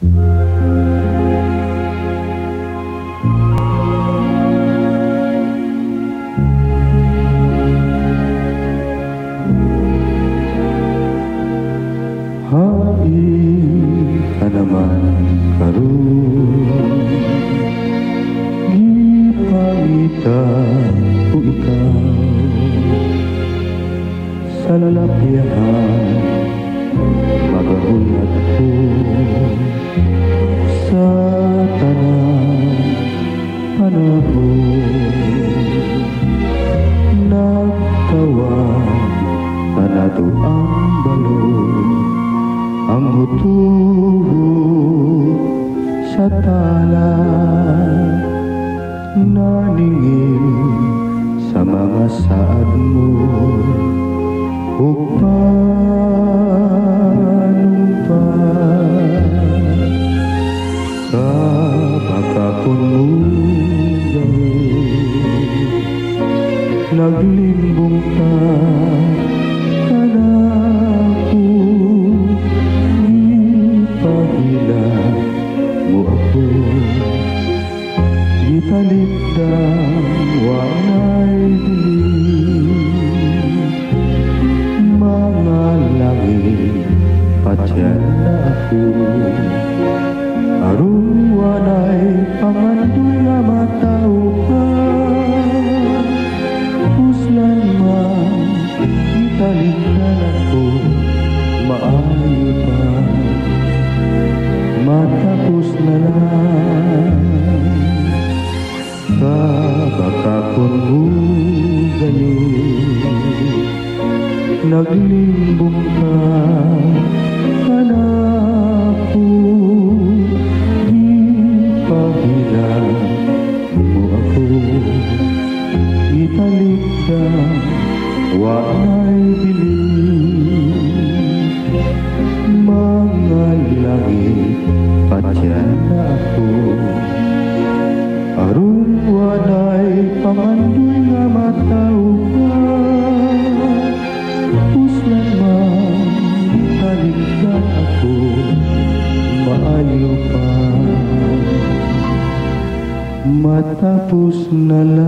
Hain ka naman karon, gipangitan ko ikaw sa lalapyahan, magahunat ko sa tanang panahon. Nagkawan na nato ang balon, ang hutuhod sa tala, naningil sa mga saad mo, ug panumpan kapakakon mo gani, naglimbong ta kanako, ipahila mo ako, gitalikdan walay dilim, mga langit patyan na ako, aron walay pangandoy nga matao ka, puslan man gitalikdan ako, maayo pa matapos na lang. Kabakakon mo gayon, naglimbong ka kanako, ipahila mo ako, italikdan walay dilim, mga langit patyan na ako, aron walay pangandoy nga matao ka, puslan man italikdan ako, maayo pa matapos na lang.